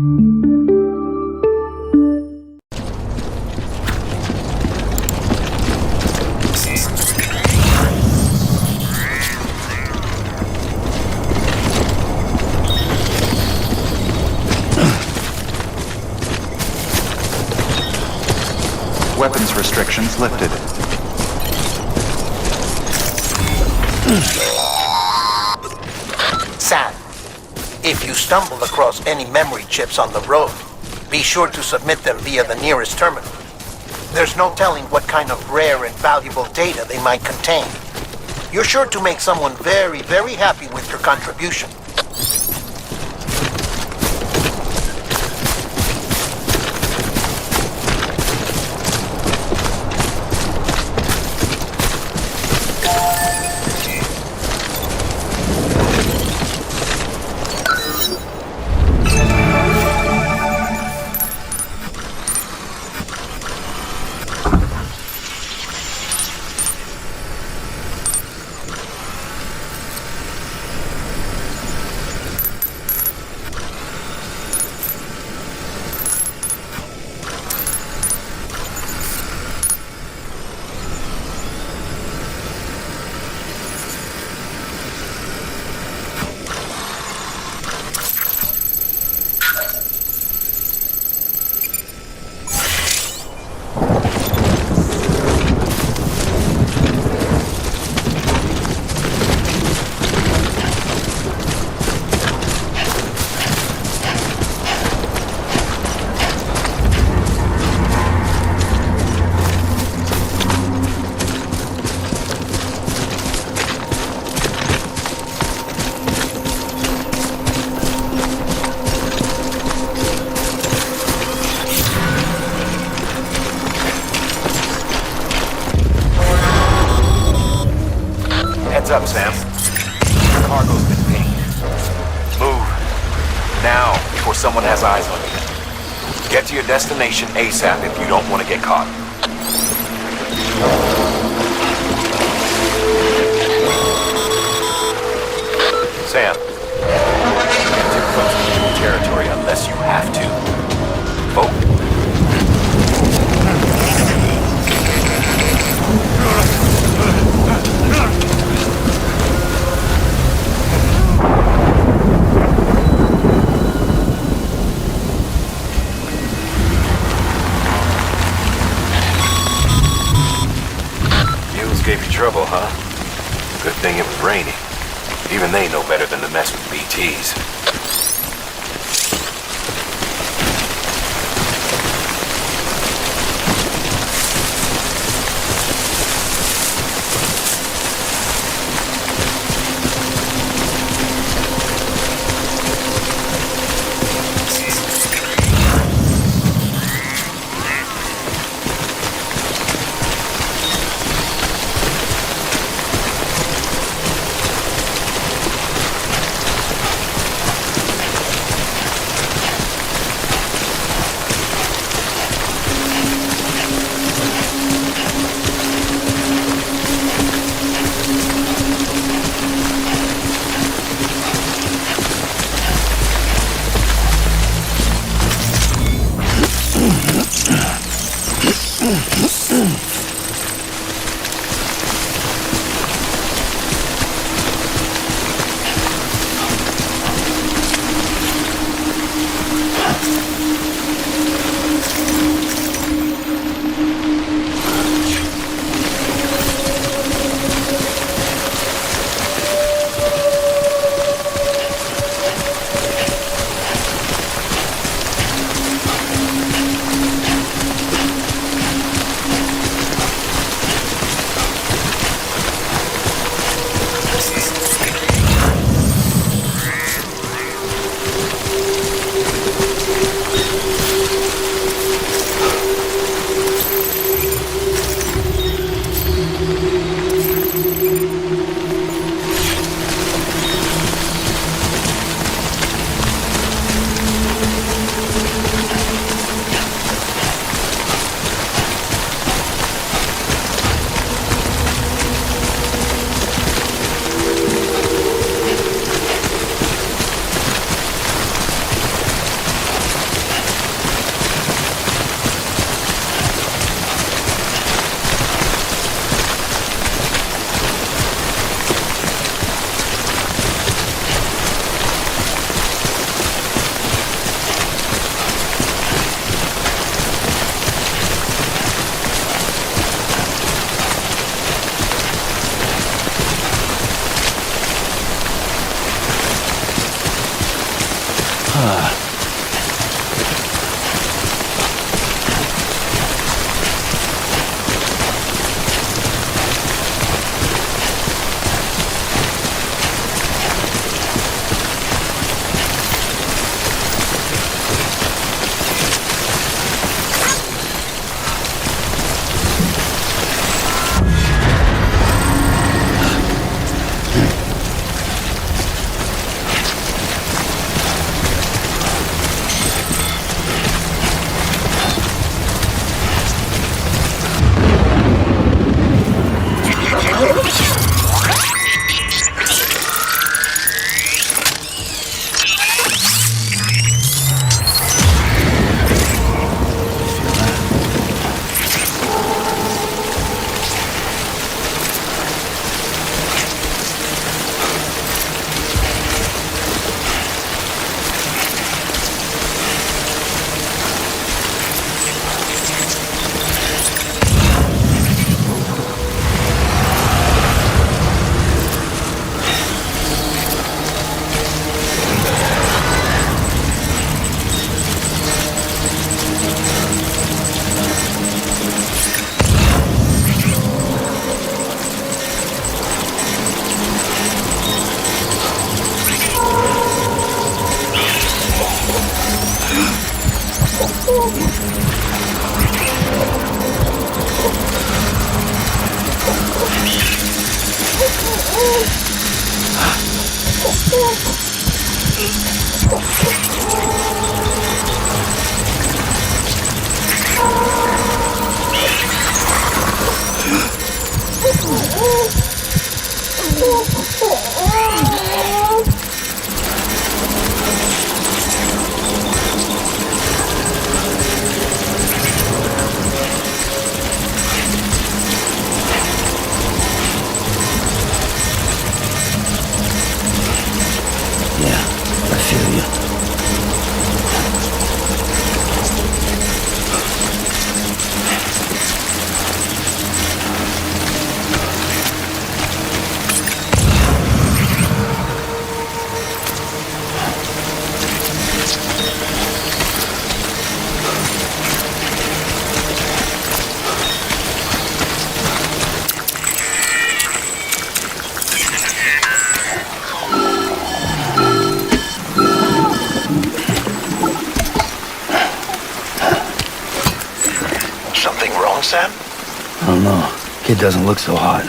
Weapons restrictions lifted. Sam, if you stumble across any memory chips on the road, be sure to submit them via the nearest terminal. There's no telling what kind of rare and valuable data they might contain. You're sure to make someone very, very happy with your contribution. Up, Sam. Cargo's been pinged. Move. Now, before someone has eyes on you. Get to your destination ASAP if you don't want to get caught. Sam, get too close to enemy territory unless you have to. Vote. Gave you trouble, huh? Good thing it was raining. Even they know better than to mess with BTs. Sam? I don't know. Kid doesn't look so hot.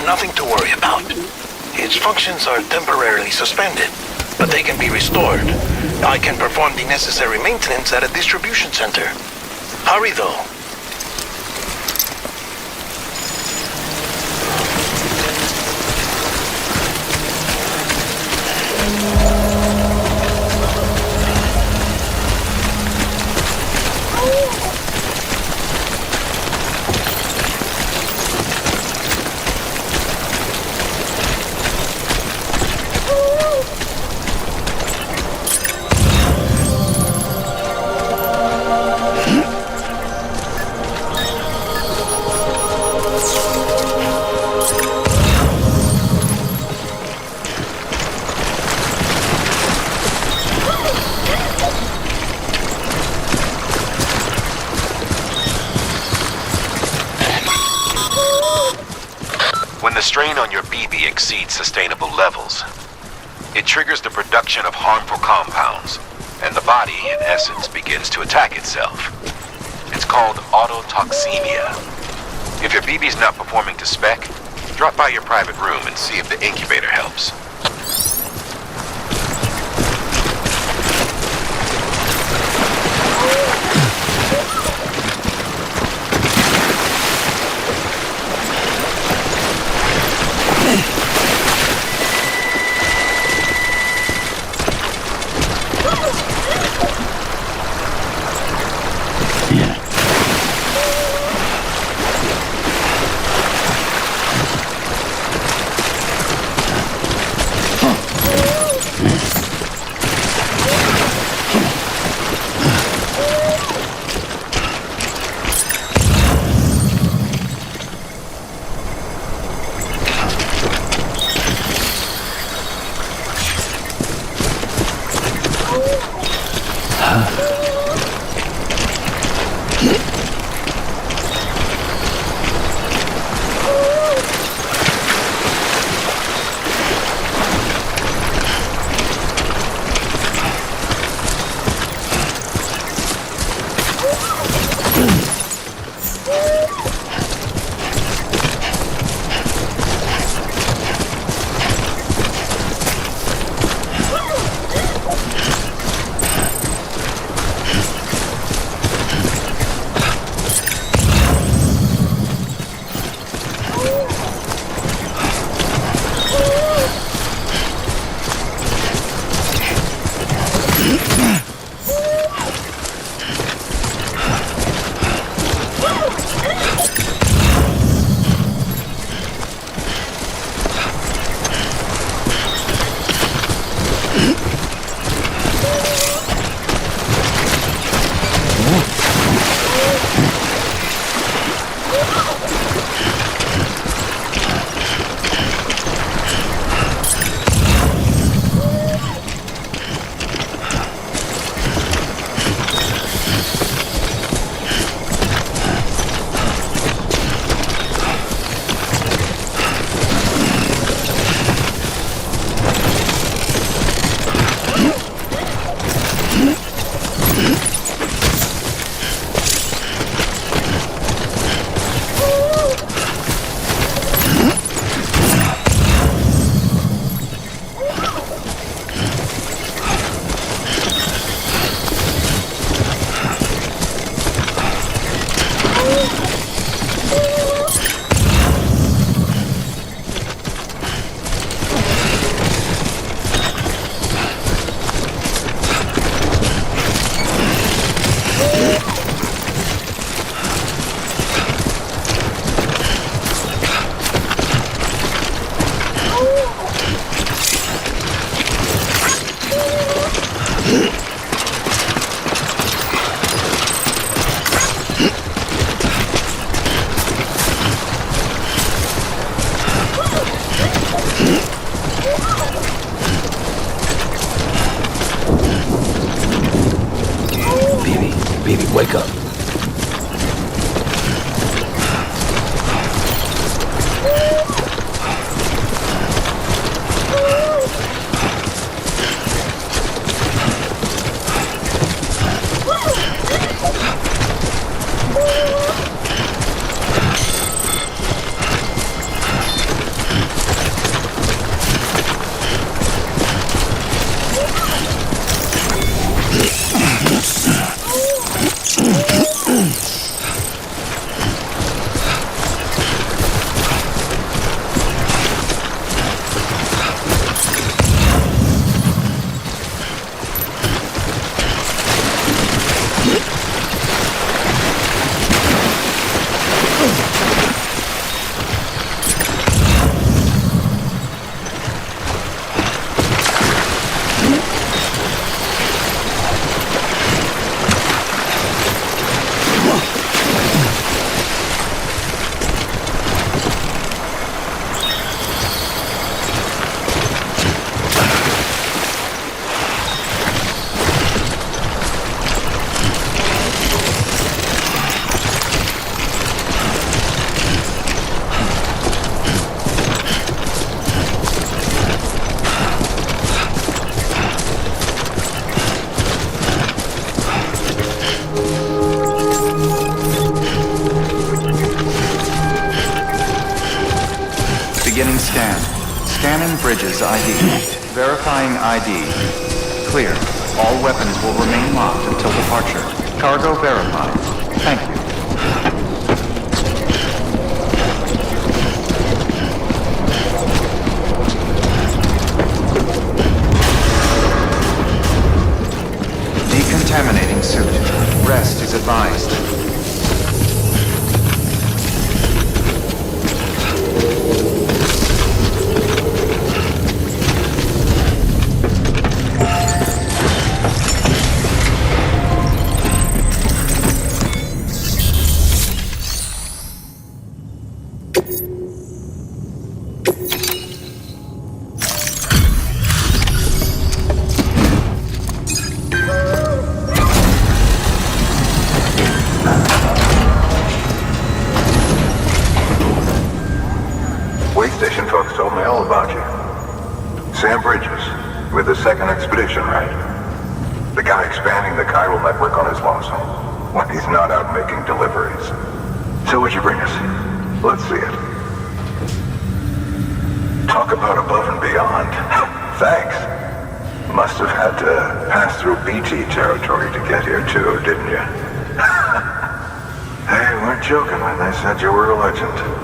Nothing to worry about. Its functions are temporarily suspended, but they can be restored. I can perform the necessary maintenance at a distribution center. Hurry, though. When the strain on your BB exceeds sustainable levels, it triggers the production of harmful compounds, and the body, in essence, begins to attack itself. It's called autotoxemia. If your BB's not performing to spec, drop by your private room and see if the incubator helps. Wake up. Beginning scan. Scanning bridges ID. Verifying ID. Clear. All weapons will remain locked until departure. Cargo verified. Thank you. Decontaminating suit. Rest is advised. Station folks told me all about you. Sam Bridges, with the second expedition, right? The guy expanding the chiral network on his lonesome when he's not out making deliveries. So what'd you bring us? Let's see it. Talk about above and beyond. Thanks. Must have had to pass through BT territory to get here too, didn't you? They weren't joking when they said you were a legend.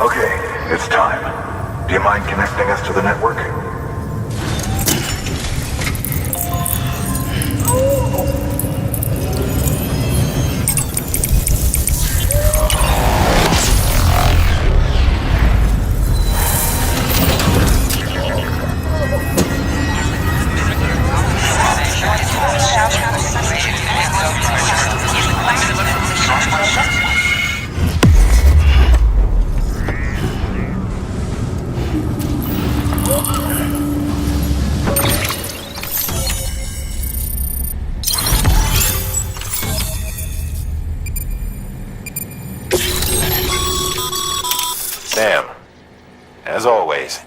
Okay, it's time. Do you mind connecting us to the network? Sam, as always,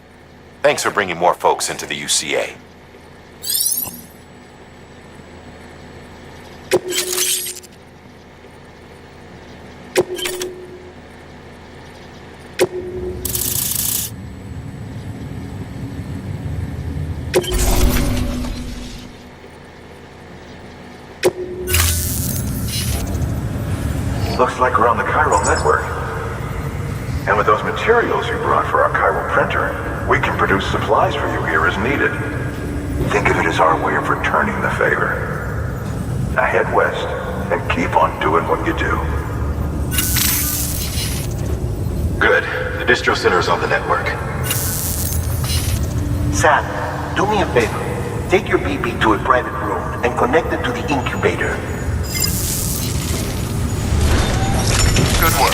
thanks for bringing more folks into the UCA. Looks like we're on the chiral network. And with those materials you brought for our chiral printer, we can produce supplies for you here as needed. Think of it as our way of returning the favor. Now head west and keep on doing what you do. Good. The distro center is on the network. Sam, do me a favor. Take your BB to a private room and connect it to the incubator. Good work.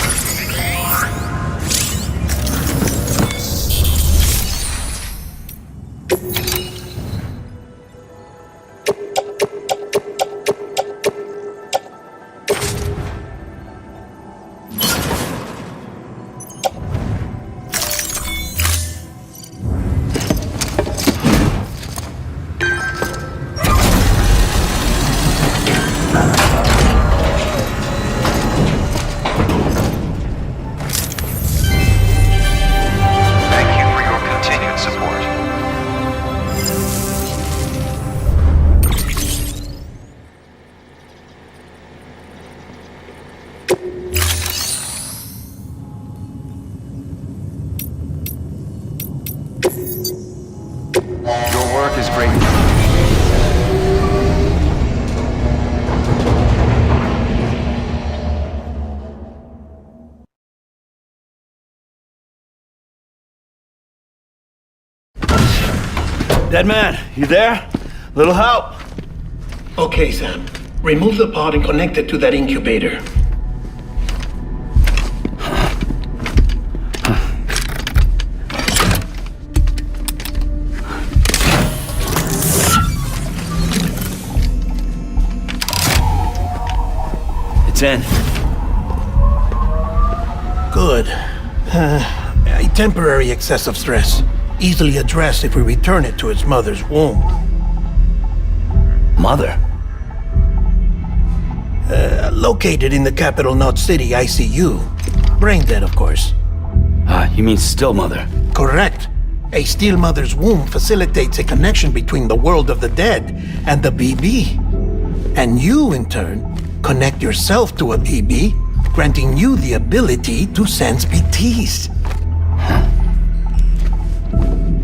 Your work is great. Dead man, you there? Little help? Okay, Sam. Remove the pod and connect it to that incubator. It's in. Good. A temporary excess of stress. Easily addressed if we return it to its mother's womb. Mother? Located in the capital Knot City ICU. Brain dead, of course. You mean still mother? Correct. A steel mother's womb facilitates a connection between the world of the dead and the BB. And you, in turn, connect yourself to a BB, granting you the ability to sense BTs.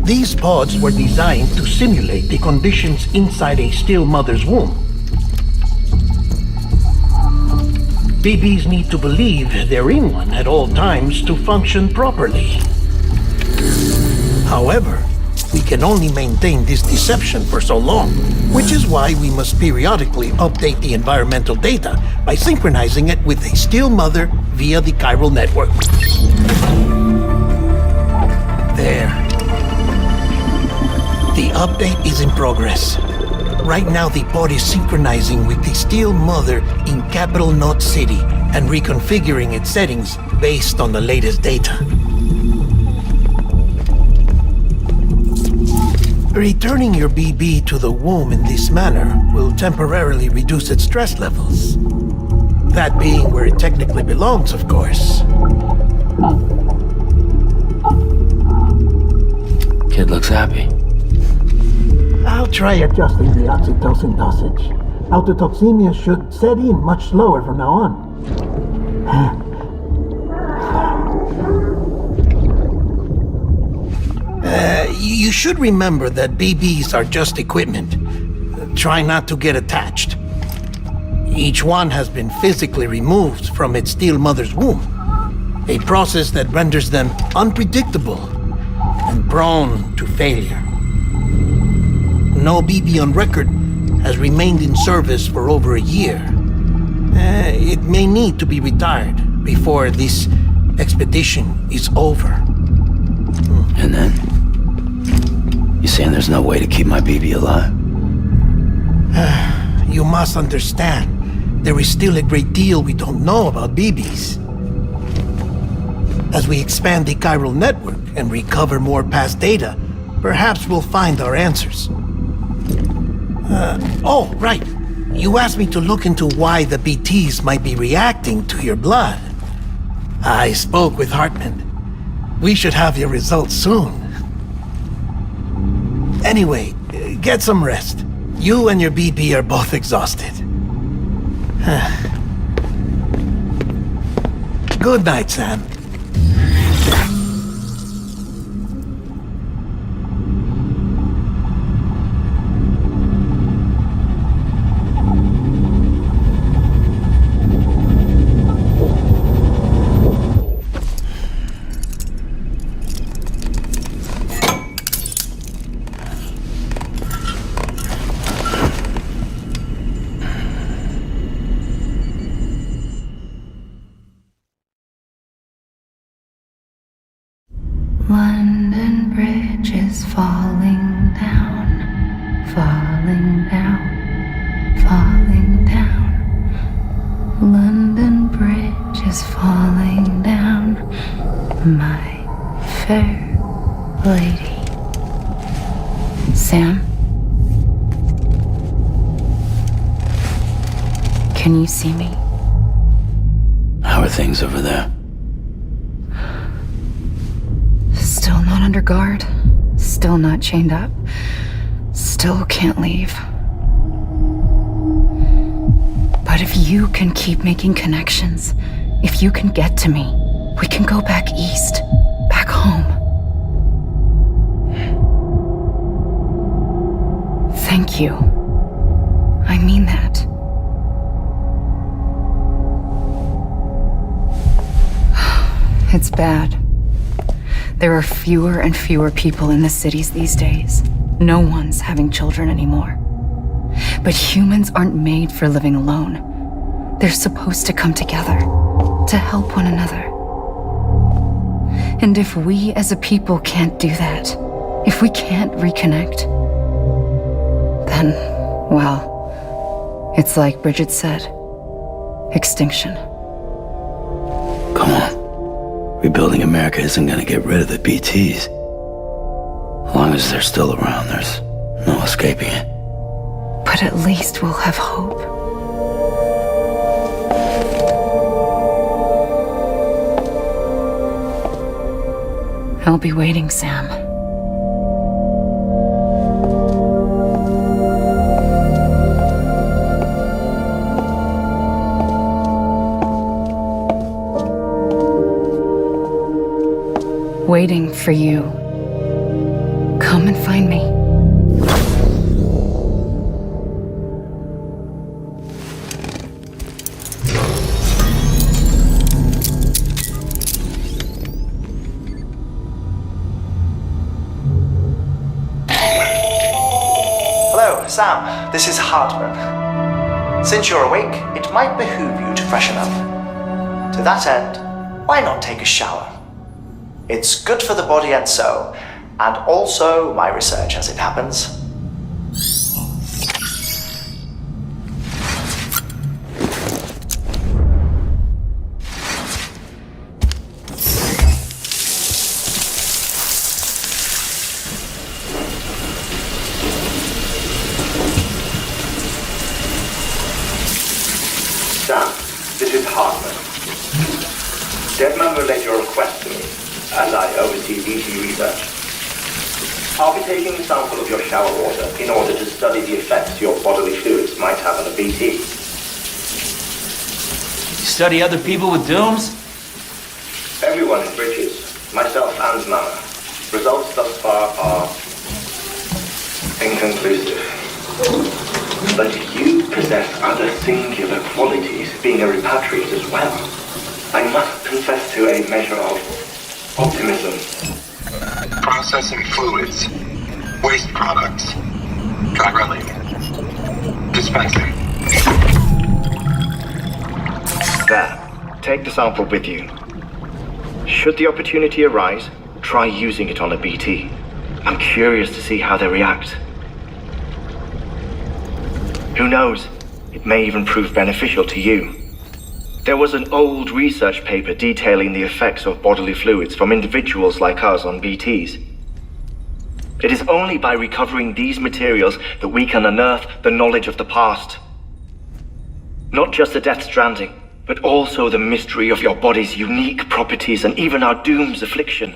These pods were designed to simulate the conditions inside a still mother's womb. BBs need to believe they're in one at all times to function properly. However, we can only maintain this deception for so long, which is why we must periodically update the environmental data by synchronizing it with a still mother via the chiral network. There. The update is in progress. Right now, the pod is synchronizing with the Steel Mother in Capital Knot City and reconfiguring its settings based on the latest data. Returning your BB to the womb in this manner will temporarily reduce its stress levels. That being where it technically belongs, of course. Kid looks happy. I'll try adjusting the oxytocin dosage. Autotoxemia should set in much slower from now on. You should remember that BBs are just equipment. Try not to get attached. Each one has been physically removed from its steel mother's womb. A process that renders them unpredictable and prone to failure. No BB on record has remained in service for over a year. It may need to be retired before this expedition is over. And then? You saying there's no way to keep my BB alive? You must understand, there is still a great deal we don't know about BBs. As we expand the chiral network and recover more past data, perhaps we'll find our answers. Oh, right. You asked me to look into why the BTs might be reacting to your blood. I spoke with Hartman. We should have your results soon. Anyway, get some rest. You and your BP are both exhausted. Good night, Sam. London Bridge is falling down, falling down, falling down. London Bridge is falling down, my fair lady. Sam? Can you see me? How are things over there? Still not under guard, still not chained up, still can't leave. But if you can keep making connections, if you can get to me, we can go back east, back home. Thank you. I mean that. It's bad. There are fewer and fewer people in the cities these days. No one's having children anymore. But humans aren't made for living alone. They're supposed to come together, to help one another. And if we as a people can't do that, if we can't reconnect, then, well, it's like Bridget said, extinction. Come on. Rebuilding America isn't gonna get rid of the BTs. As long as they're still around, there's no escaping it. But at least we'll have hope. I'll be waiting, Sam. Waiting for you. Come and find me. Hello, Sam. This is Hartman. Since you're awake, it might behoove you to freshen up. To that end, why not take a shower? It's good for the body and soul, and also my research as it happens. Sam, this is Hartman. Deadman relayed your request to me, as I oversee BT research. I'll be taking a sample of your shower water in order to study the effects your bodily fluids might have on a BT. You study other people with dooms? Everyone in Bridges, myself and Mama. Results thus far are inconclusive. But you possess other singular qualities, being a repatriate as well. I must confess to a measure of optimism. Processing fluids. Waste products. Dry dispensing. There. Take the sample with you. Should the opportunity arise, try using it on a BT. I'm curious to see how they react. Who knows? It may even prove beneficial to you. There was an old research paper detailing the effects of bodily fluids from individuals like us on BTs. It is only by recovering these materials that we can unearth the knowledge of the past. Not just the Death Stranding, but also the mystery of your body's unique properties and even our doom's affliction.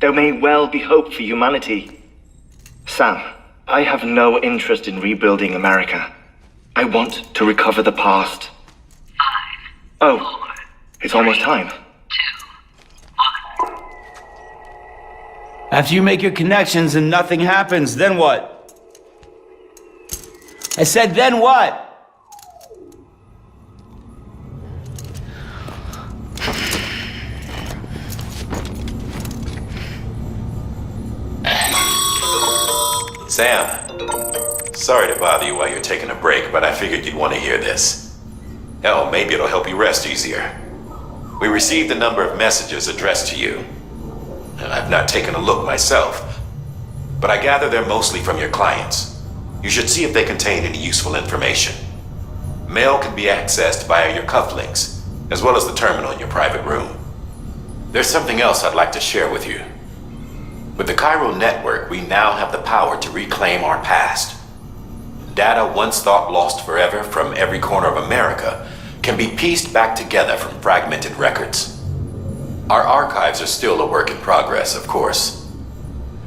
There may well be hope for humanity. Sam, I have no interest in rebuilding America. I want to recover the past. 5, Oh, it's almost time. 2, 1. After you make your connections and nothing happens, then what? I said, then what? Sam, sorry to bother you while you're taking a break, but I figured you'd want to hear this. Hell, maybe it'll help you rest easier. We received a number of messages addressed to you. And I've not taken a look myself, but I gather they're mostly from your clients. You should see if they contain any useful information. Mail can be accessed via your cufflinks, as well as the terminal in your private room. There's something else I'd like to share with you. With the Chiral network, we now have the power to reclaim our past. Data once thought lost forever from every corner of America can be pieced back together from fragmented records. Our archives are still a work in progress, of course.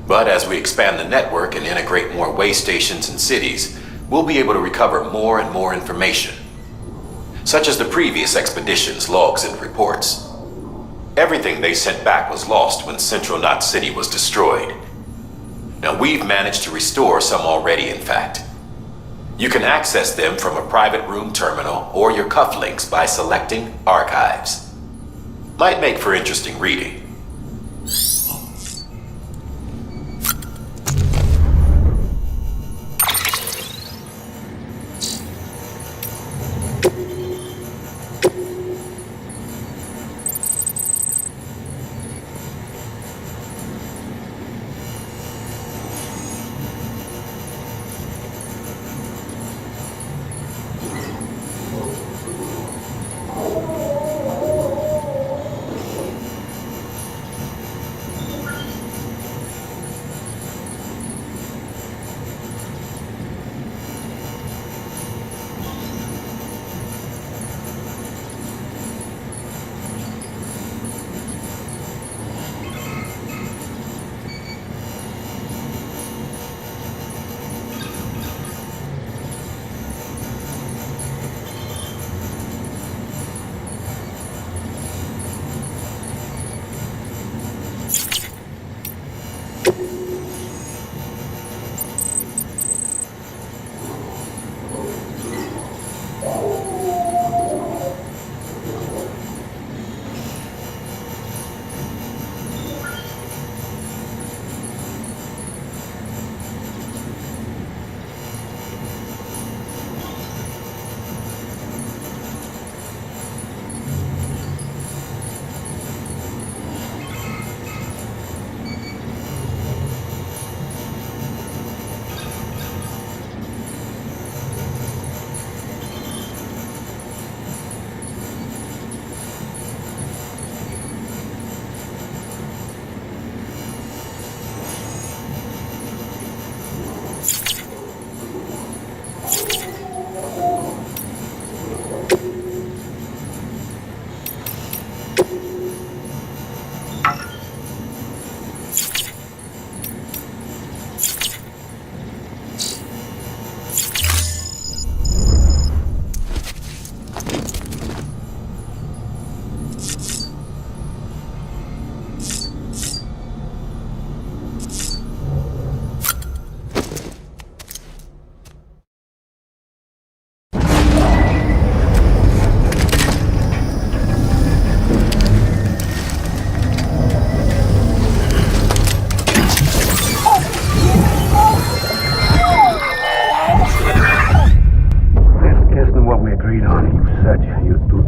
But as we expand the network and integrate more way stations and cities, we'll be able to recover more and more information, such as the previous expedition's logs and reports. Everything they sent back was lost when Central Knot City was destroyed. Now we've managed to restore some already, in fact. You can access them from a private room terminal or your cufflinks by selecting Archives. Might make for interesting reading.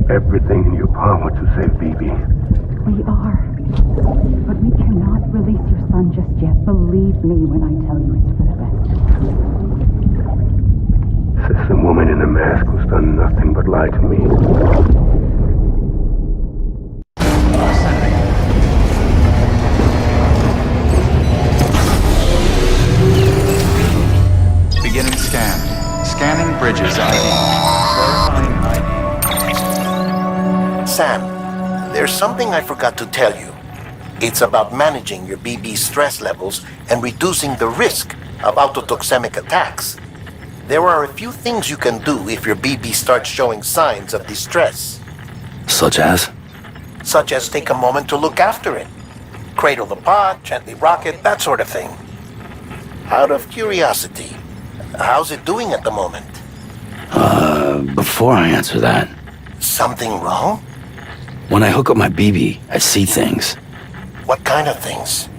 everything in your power to save Bibi. We are. But we cannot release your son just yet. Believe me when I tell you it's for the best. Says the woman in the mask who's done nothing but lie to me. Beginning scan. Scanning bridges ID. Verifying ID. Sam, there's something I forgot to tell you. It's about managing your BB stress levels and reducing the risk of autotoxemic attacks. There are a few things you can do if your BB starts showing signs of distress. Such as? Such as take a moment to look after it. Cradle the pod, gently rock it, that sort of thing. Out of curiosity, how's it doing at the moment? Before I answer that, Something wrong? when I hook up my BB, I see things. What kind of things?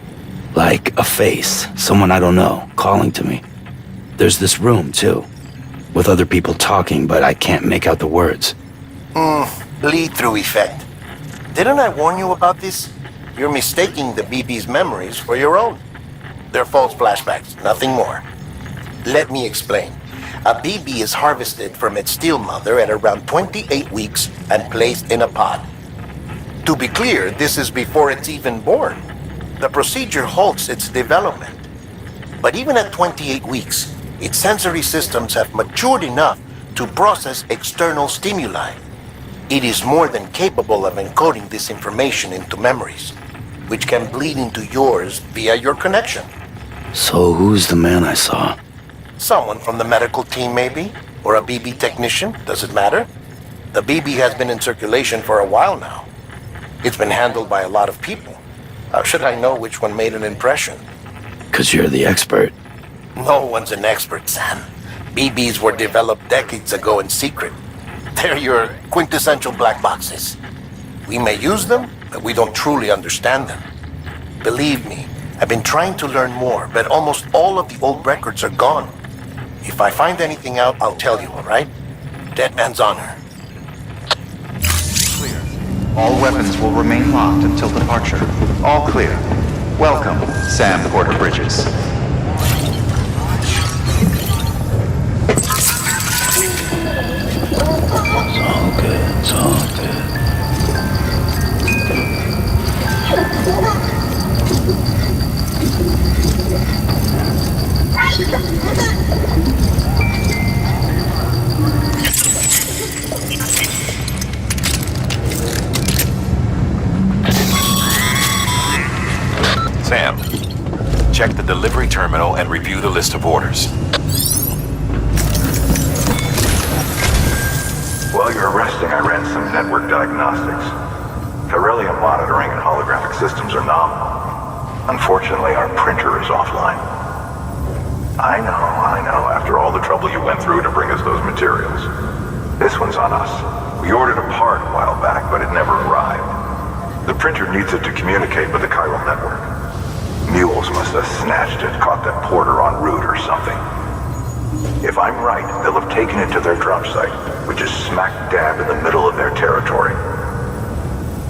Like a face, someone I don't know, calling to me. There's this room, too, with other people talking, but I can't make out the words. Bleed-through effect. Didn't I warn you about this? You're mistaking the BB's memories for your own. They're false flashbacks, nothing more. Let me explain. A BB is harvested from its steel mother at around 28 weeks and placed in a pod. To be clear, this is before it's even born. The procedure halts its development. But even at 28 weeks, its sensory systems have matured enough to process external stimuli. It is more than capable of encoding this information into memories, which can bleed into yours via your connection. So who's the man I saw? Someone from the medical team, maybe? Or a BB technician? Does it matter? The BB has been in circulation for a while now. It's been handled by a lot of people. How should I know which one made an impression? 'Cause you're the expert. No one's an expert, Sam. BBs were developed decades ago in secret. They're your quintessential black boxes. We may use them, but we don't truly understand them. Believe me, I've been trying to learn more, but almost all of the old records are gone. If I find anything out, I'll tell you, all right? Dead man's honor. Clear. All weapons will remain locked until departure. All clear. Welcome, Sam Porter-Bridges. It's all good, it's all good. Sam, check the delivery terminal and review the list of orders. While you're resting, I ran some network diagnostics. Beryllium monitoring and holographic systems are nominal. Unfortunately, our printer is offline. I know, after all the trouble you went through to bring us those materials. This one's on us. We ordered a part a while back, but it never arrived. The printer needs it to communicate with the chiral network. Mules must have snatched it, caught that porter en route or something. If I'm right, they'll have taken it to their drop site, which is smack dab in the middle of their territory.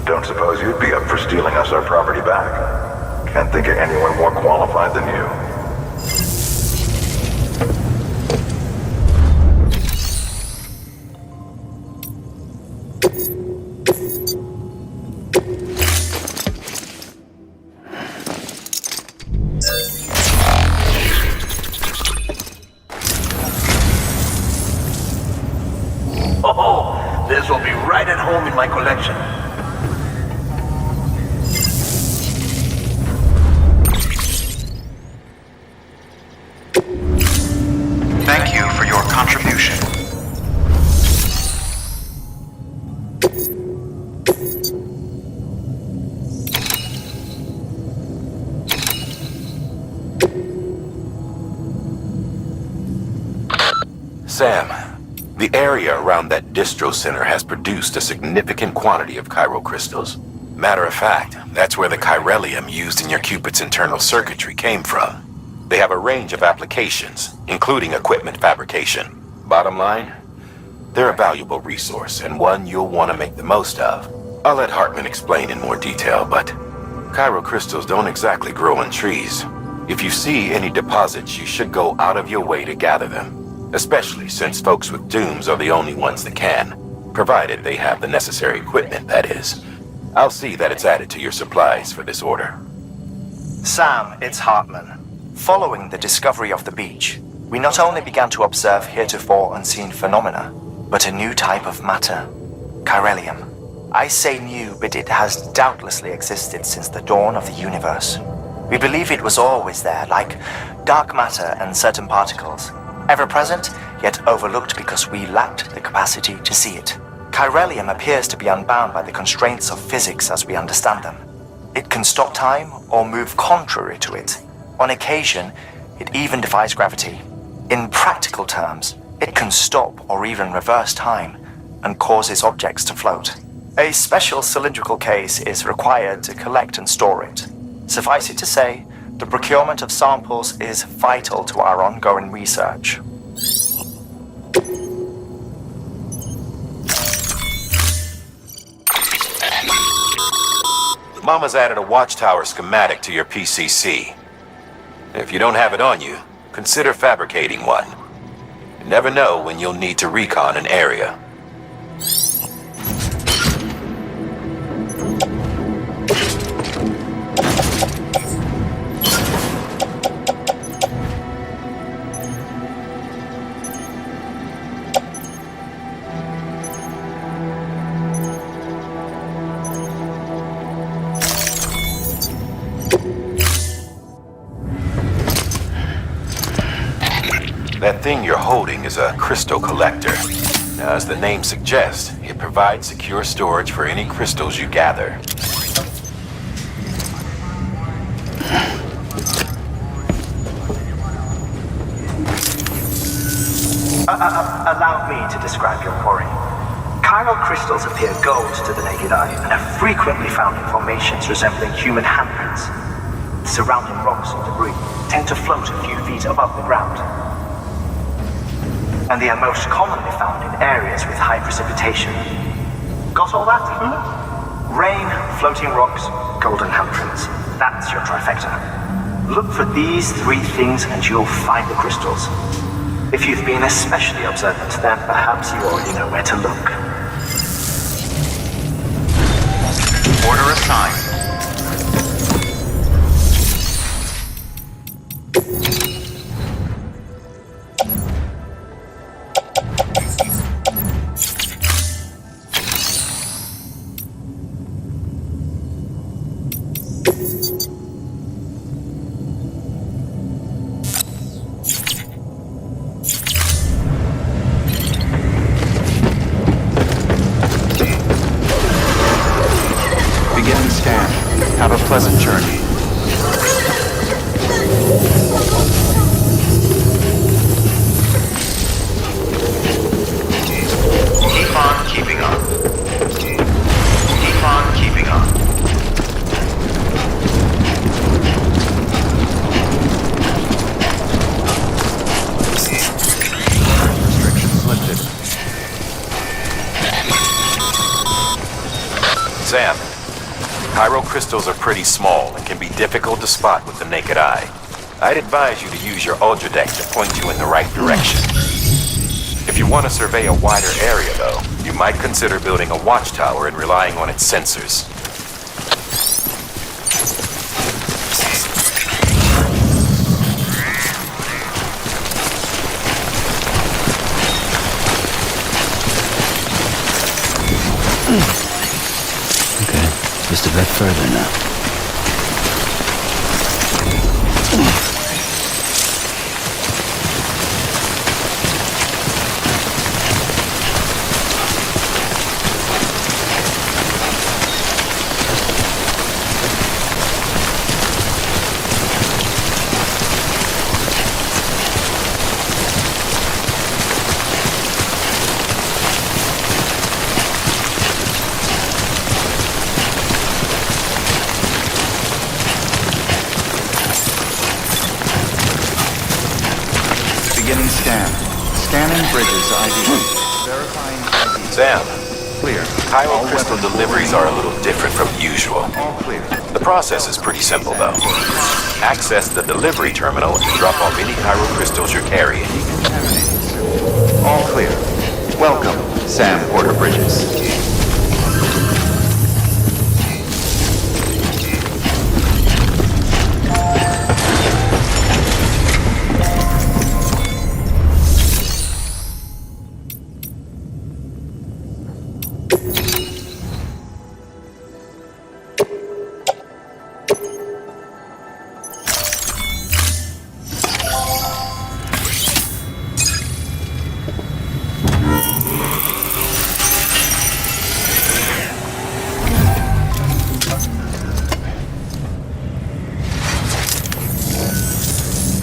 Don't suppose you'd be up for stealing us our property back? Can't think of anyone more qualified than you. Oh, this will be right at home in my collection. Thank you for your contribution. Sam, the area around that distro center has produced a significant quantity of chiral crystals. Matter of fact, that's where the chiralium used in your Cupid's internal circuitry came from. They have a range of applications, including equipment fabrication. Bottom line, they're a valuable resource and one you'll want to make the most of. I'll let Hartman explain in more detail, but chiral crystals don't exactly grow on trees. If you see any deposits, you should go out of your way to gather them. Especially since folks with dooms are the only ones that can. Provided they have the necessary equipment, that is. I'll see that it's added to your supplies for this order. Sam, it's Hartman. Following the discovery of the beach, we not only began to observe heretofore unseen phenomena, but a new type of matter, chiralium. I say new, but it has doubtlessly existed since the dawn of the universe. We believe it was always there, like dark matter and certain particles. Ever present, yet overlooked because we lacked the capacity to see it. Chiralium appears to be unbound by the constraints of physics as we understand them. It can stop time or move contrary to it. On occasion, it even defies gravity. In practical terms, it can stop or even reverse time and causes objects to float. A special cylindrical case is required to collect and store it. Suffice it to say, the procurement of samples is vital to our ongoing research. Mama's added a watchtower schematic to your PCC. If you don't have it on you, consider fabricating one. You never know when you'll need to recon an area. That thing you're holding is a crystal collector. Now, as the name suggests, it provides secure storage for any crystals you gather. Allow me to describe your quarry. Chiral crystals appear gold to the naked eye and are frequently found in formations resembling human handprints. Surrounding rocks and debris tend to float a few feet above the ground. And they are most commonly found in areas with high precipitation. Got all that? Rain, floating rocks, golden handprints. That's your trifecta. Look for these three things and you'll find the crystals. If you've been especially observant, then perhaps you already know where to look. Order assigned. Have a pleasant journey. Keep on keeping on. Keep on keeping on. Restrictions lifted. Sam. Chiral crystals are pretty small and can be difficult to spot with the naked eye. I'd advise you to use your Ultradeck to point you in the right direction. If you want to survey a wider area, though, you might consider building a watchtower and relying on its sensors. Just a bit further now. Beginning scan. Scanning bridges ID. Verifying ID. Sam, Clear. chiral crystal deliveries are a little different from usual. All clear. The process is pretty simple, though. Access the delivery terminal and drop off any chiral crystals you're carrying. All clear. Welcome, Sam Porter Bridges.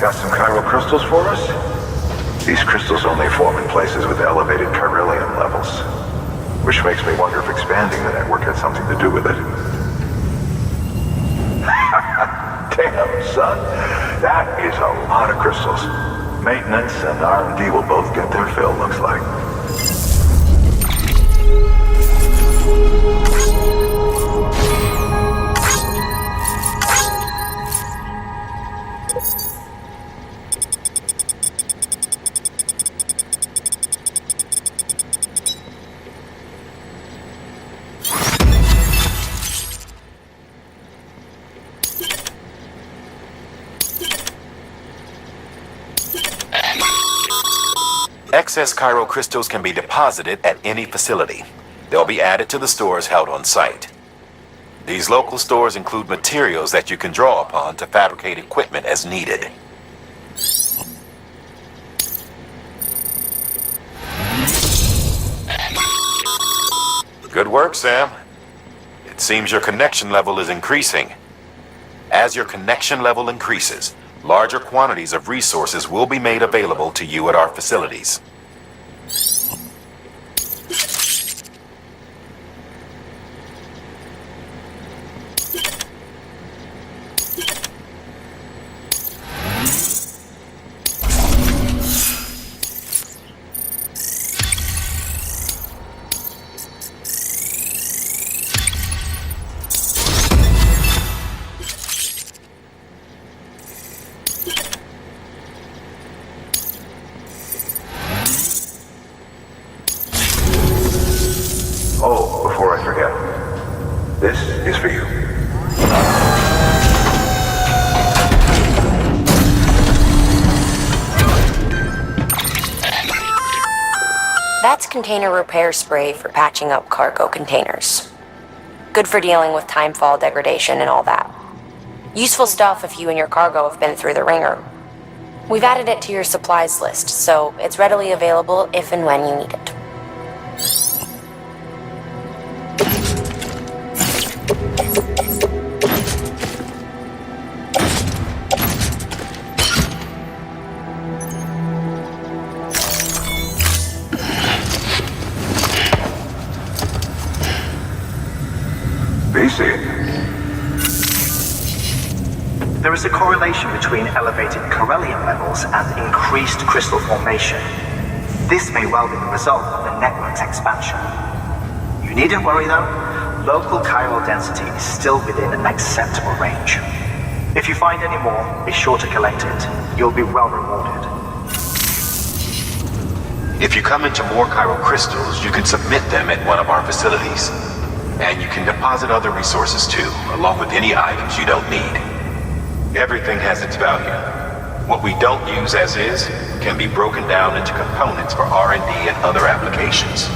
Got some chiral crystals for us? These crystals only form in places with elevated chiralium levels, which makes me wonder if expanding the network had something to do with it. Damn, son. That is a lot of crystals. Maintenance and R&D will both get their fill, looks like. Excess chiral crystals can be deposited at any facility. They'll be added to the stores held on site. These local stores include materials that you can draw upon to fabricate equipment as needed. Good work, Sam. It seems your connection level is increasing. As your connection level increases, larger quantities of resources will be made available to you at our facilities. Oh, before I forget, this is for you. That's container repair spray for patching up cargo containers. Good for dealing with timefall degradation and all that. Useful stuff if you and your cargo have been through the ringer. We've added it to your supplies list, so it's readily available if and when you need it. There is a correlation between elevated chiralium levels and increased crystal formation. This may well be the result of the network's expansion. You needn't worry though, local chiral density is still within an acceptable range. If you find any more, be sure to collect it. You'll be well rewarded. If you come into more chiral crystals, you can submit them at one of our facilities. And you can deposit other resources too, along with any items you don't need. Everything has its value. What we don't use as is can be broken down into components for R&D and other applications.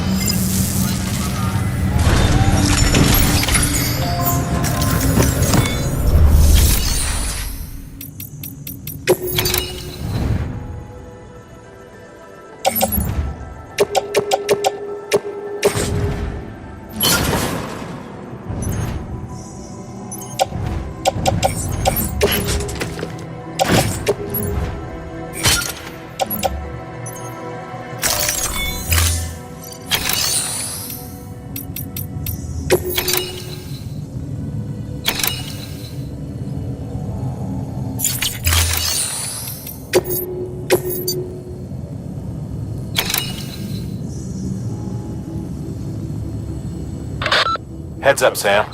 Heads up, Sam.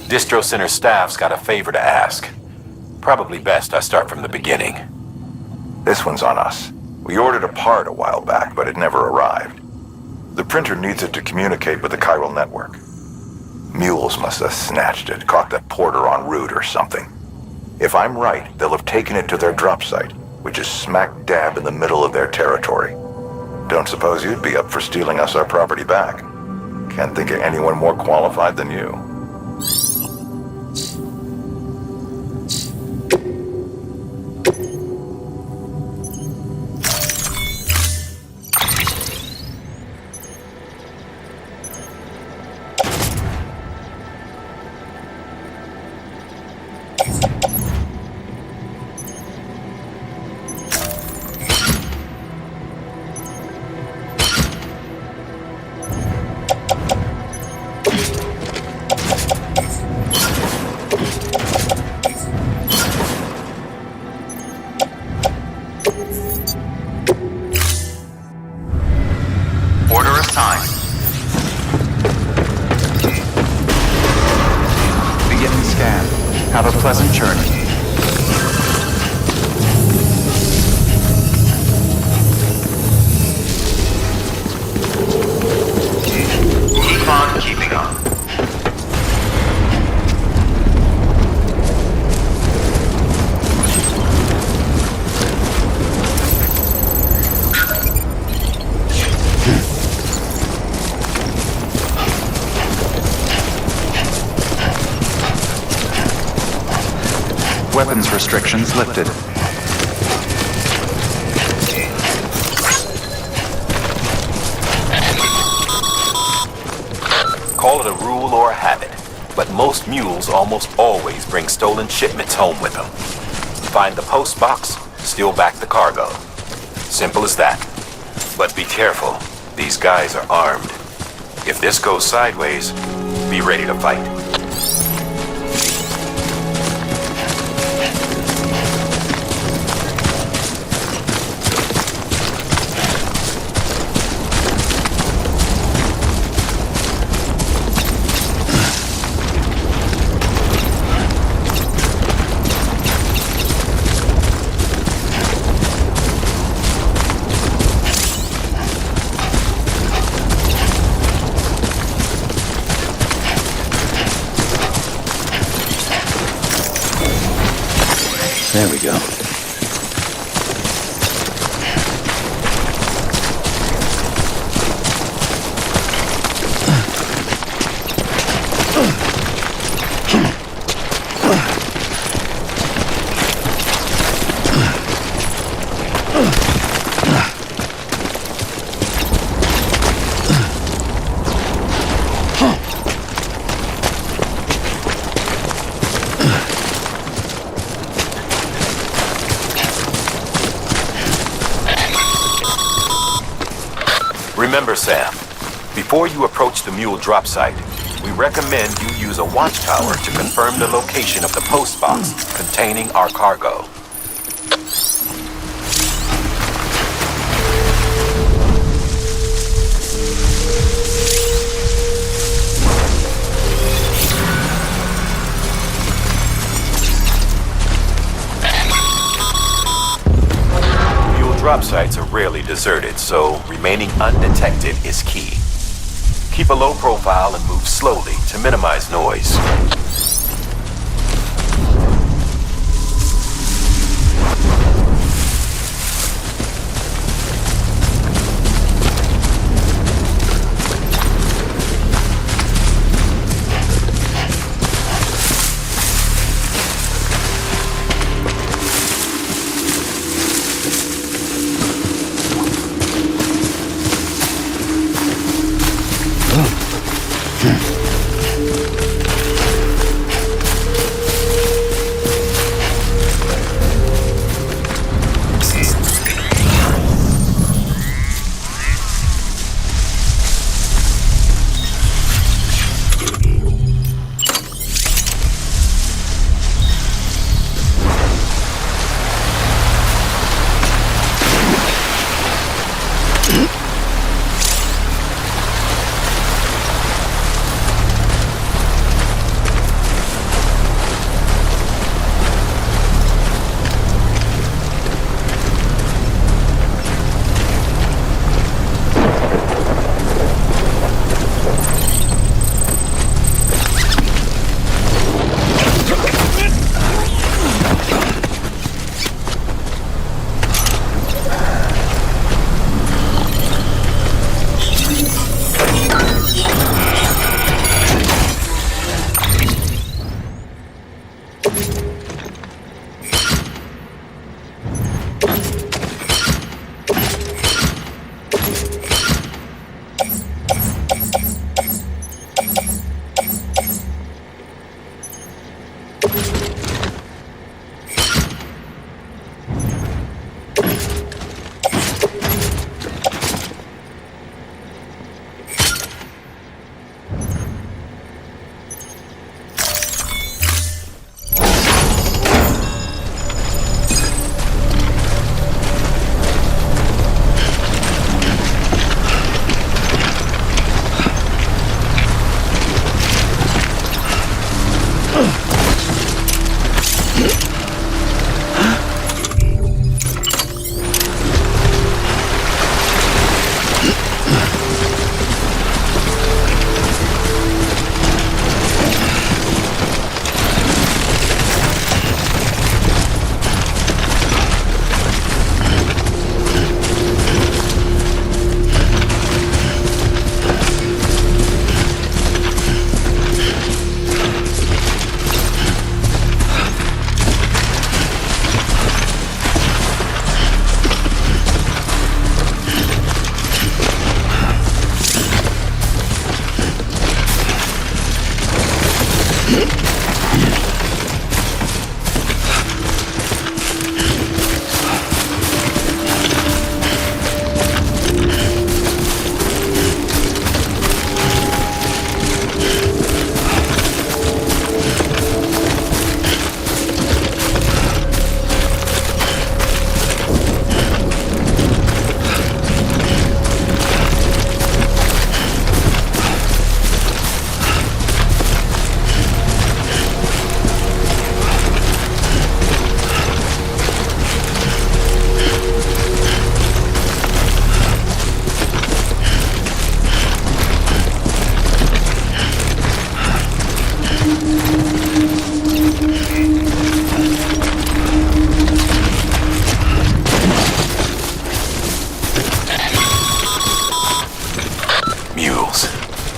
Distro Center staff's got a favor to ask. Probably best I start from the beginning. This one's on us. We ordered a part a while back, but it never arrived. The printer needs it to communicate with the chiral network. Mules must have snatched it, caught the porter en route or something. If I'm right, they'll have taken it to their drop site, which is smack dab in the middle of their territory. Don't suppose you'd be up for stealing us our property back. Can't think of anyone more qualified than you. time. Beginning scan. Have a pleasant journey. Keep on keeping on. Weapons restrictions lifted. Call it a rule or a habit, but most mules almost always bring stolen shipments home with them. Find the post box, steal back the cargo. Simple as that. But be careful, these guys are armed. If this goes sideways, be ready to fight. There we go. Remember, Sam, before you approach the mule drop site, we recommend you use a watchtower to confirm the location of the post box containing our cargo. Drop sites are rarely deserted, so remaining undetected is key. Keep a low profile and move slowly to minimize noise.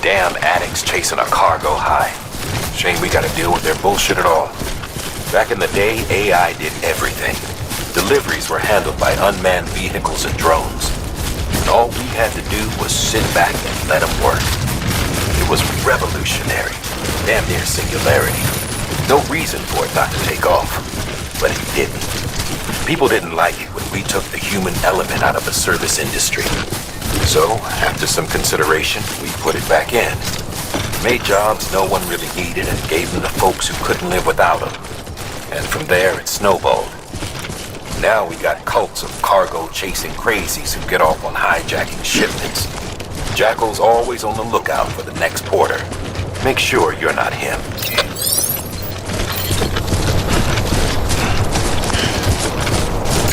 Damn addicts chasing a cargo high. Shame we gotta deal with their bullshit at all. Back in the day, AI did everything. Deliveries were handled by unmanned vehicles and drones. And all we had to do was sit back and let them work. It was revolutionary. Damn near singularity. No reason for it not to take off. But it didn't. People didn't like it when we took the human element out of the service industry. So, after some consideration, we put it back in. Made jobs no one really needed and gave them to folks who couldn't live without them. And from there, it snowballed. Now we got cults of cargo-chasing crazies who get off on hijacking shipments. Jackal's always on the lookout for the next porter. Make sure you're not him.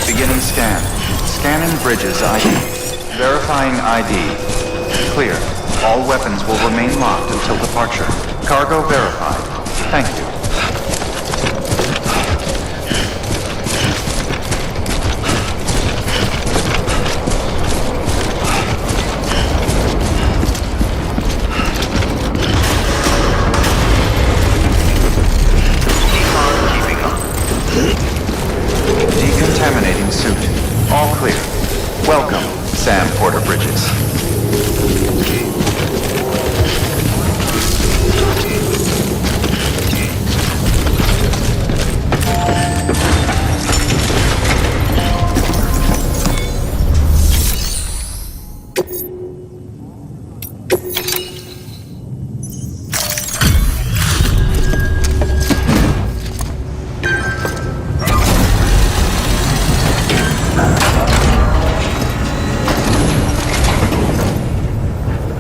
Beginning scan. Scanning bridges ID. Verifying ID. Clear. All weapons will remain locked until departure. Cargo verified. Thank you. Decontaminating suit. All clear. Welcome, Sam Porter Bridges.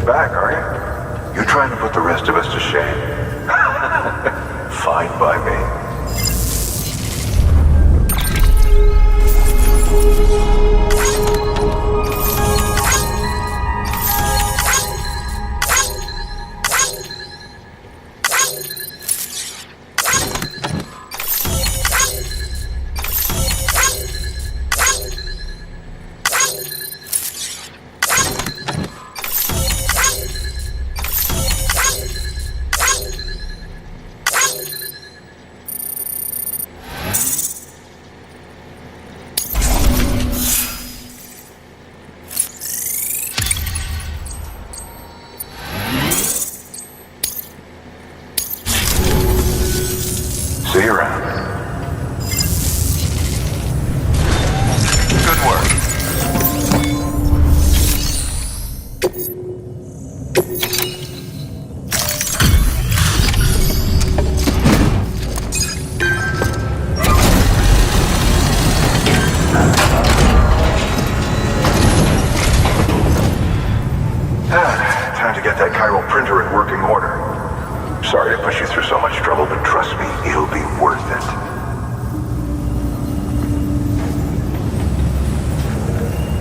Back, are you? You trying to put the rest of us to shame? Fine by me. See you around. Good work. Time to get that chiral printer in working order. Sorry to push you through so much trouble, but trust me, it'll be worth it.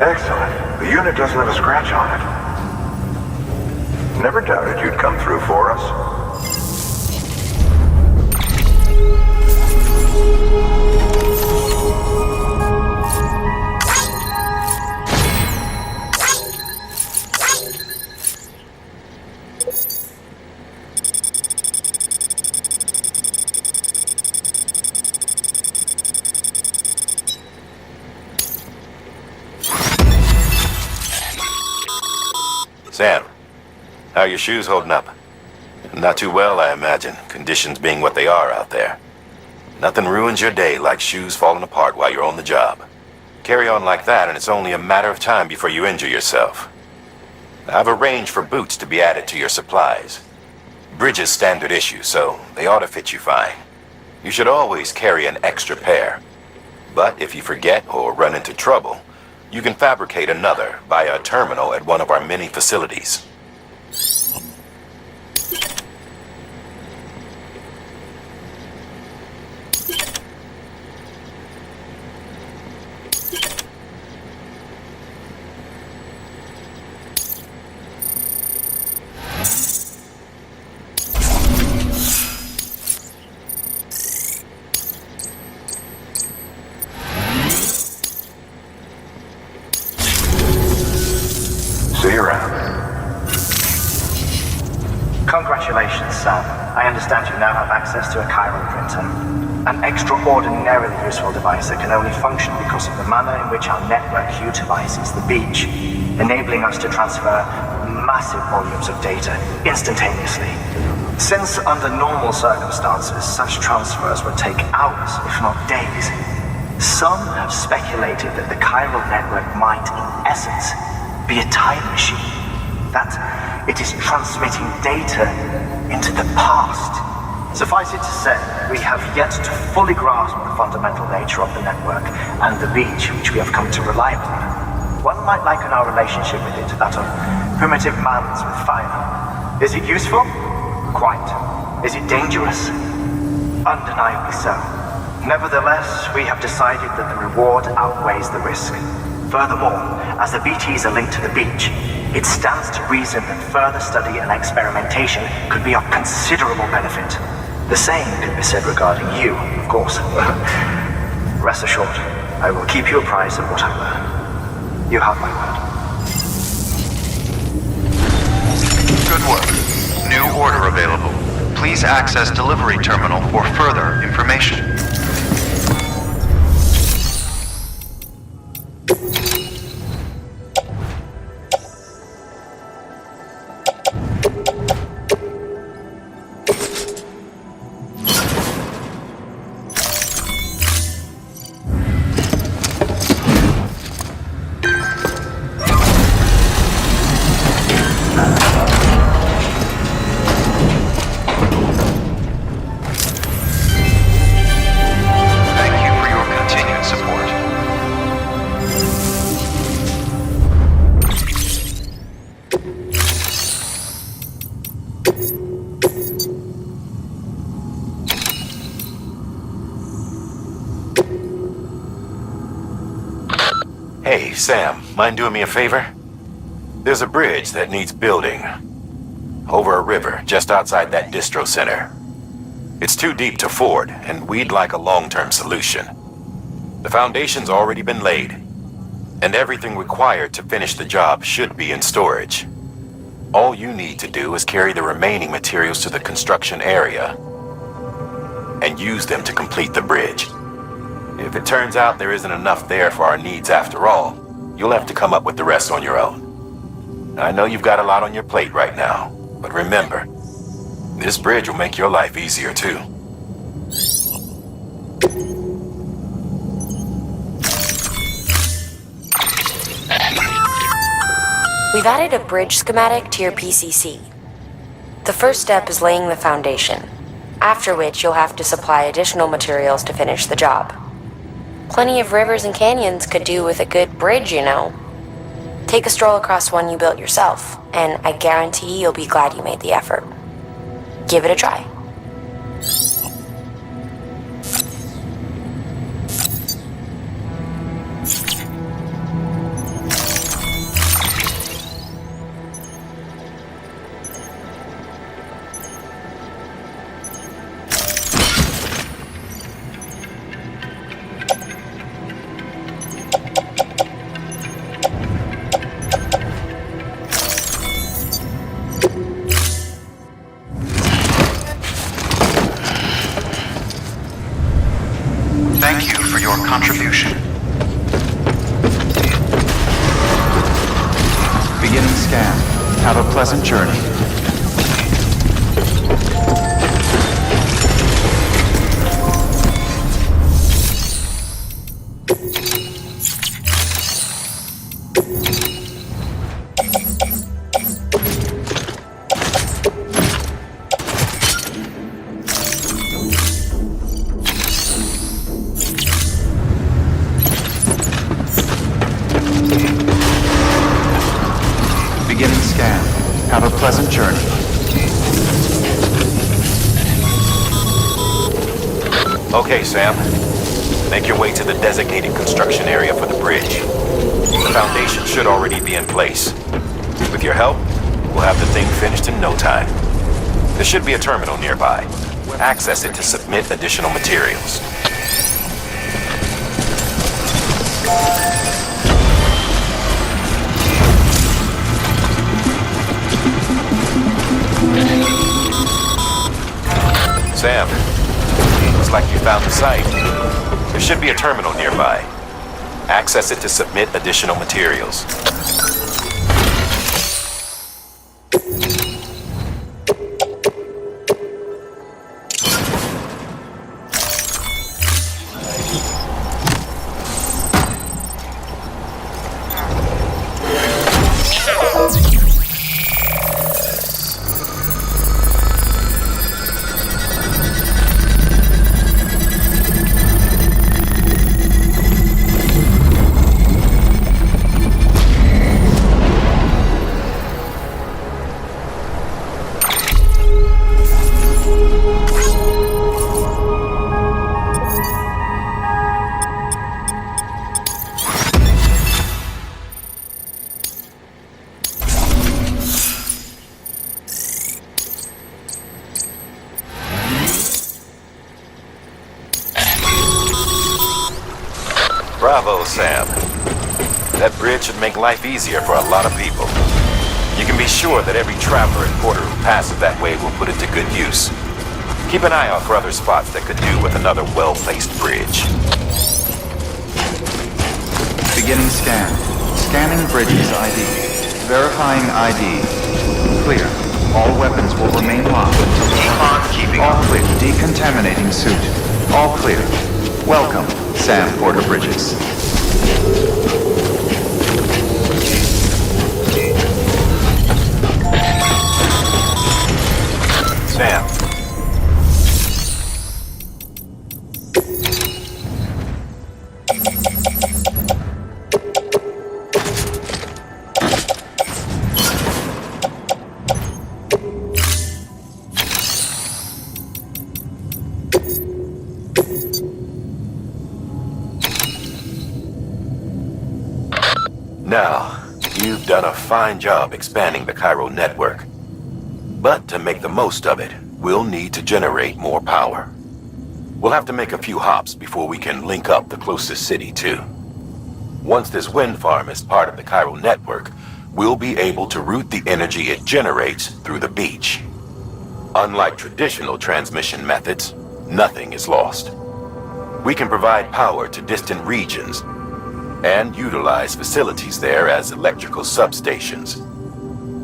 Excellent. The unit doesn't have a scratch on it. Never doubted you'd come through for us. Sam, how are your shoes holding up? Not too well, I imagine, conditions being what they are out there. Nothing ruins your day like shoes falling apart while you're on the job. Carry on like that and it's only a matter of time before you injure yourself. I've arranged for boots to be added to your supplies. Bridges standard issue, so they ought to fit you fine. You should always carry an extra pair. But if you forget or run into trouble, you can fabricate another via a terminal at one of our many facilities. See you around. Congratulations, Sam. I understand you now have access to a chiral printer. An extraordinarily useful device that can only function because of the manner in which our network utilizes the beach, enabling us to transfer massive volumes of data instantaneously. Since under normal circumstances, such transfers would take hours, if not days, some have speculated that the chiral network might, in essence, be a time machine. That it is transmitting data into the past. Suffice it to say, we have yet to fully grasp the fundamental nature of the network and the beach which we have come to rely upon. One might liken our relationship with it to that of primitive mans with fire. Is it useful? Quite. Is it dangerous? Undeniably so. Nevertheless, we have decided that the reward outweighs the risk. Furthermore, as the BTs are linked to the beach, it stands to reason that further study and experimentation could be of considerable benefit. The same could be said regarding you, of course. Rest assured, I will keep you apprised of what I learn. You have my word. Good work. New order available. Please access delivery terminal for further information. Hey, Sam, mind doing me a favor? There's a bridge that needs building. Over a river, just outside that distro center. It's too deep to ford, and we'd like a long-term solution. The foundation's already been laid, and everything required to finish the job should be in storage. All you need to do is carry the remaining materials to the construction area, and use them to complete the bridge. If it turns out there isn't enough there for our needs after all, you'll have to come up with the rest on your own. I know you've got a lot on your plate right now, but remember, this bridge will make your life easier too. We've added a bridge schematic to your PCC. The first step is laying the foundation, after which you'll have to supply additional materials to finish the job. Plenty of rivers and canyons could do with a good bridge, you know. Take a stroll across one you built yourself, and I guarantee you'll be glad you made the effort. Give it a try. Thank you for your contribution. Beginning scan. Have a pleasant journey. Beginning scan. Have a pleasant journey. Okay, Sam. Make your way to the designated construction area for the bridge. The foundation should already be in place. With your help, we'll have the thing finished in no time. There should be a terminal nearby. Access it to submit additional materials. like you found the site. There should be a terminal nearby. Access it to submit additional materials. Bravo, Sam. That bridge should make life easier for a lot of people. You can be sure that every traveler and porter who passes that way will put it to good use. Keep an eye out for other spots that could do with another well-placed bridge. Beginning scan. Scanning bridges ID. Verifying ID. Clear. All weapons will remain locked until all clear. Decontaminating suit. All clear. Welcome, Sam Porter Bridges. Sam. Now, you've done a fine job expanding the Cairo network. But to make the most of it, we'll need to generate more power. We'll have to make a few hops before we can link up the closest city, too. Once this wind farm is part of the Cairo network, we'll be able to route the energy it generates through the beach. Unlike traditional transmission methods, nothing is lost. We can provide power to distant regions and utilize facilities there as electrical substations.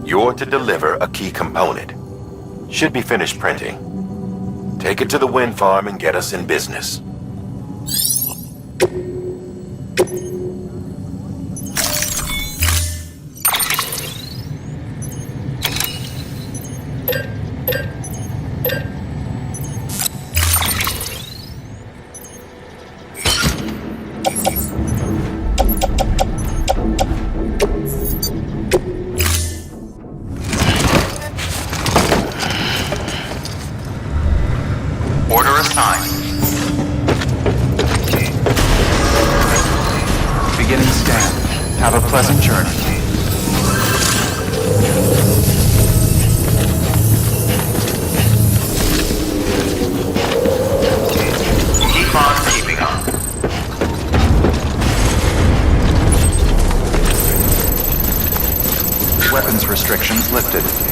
You're to deliver a key component. Should be finished printing. Take it to the wind farm and get us in business. Order assigned. Beginning scan. Have a pleasant journey. Keep on keeping on. Weapons restrictions lifted.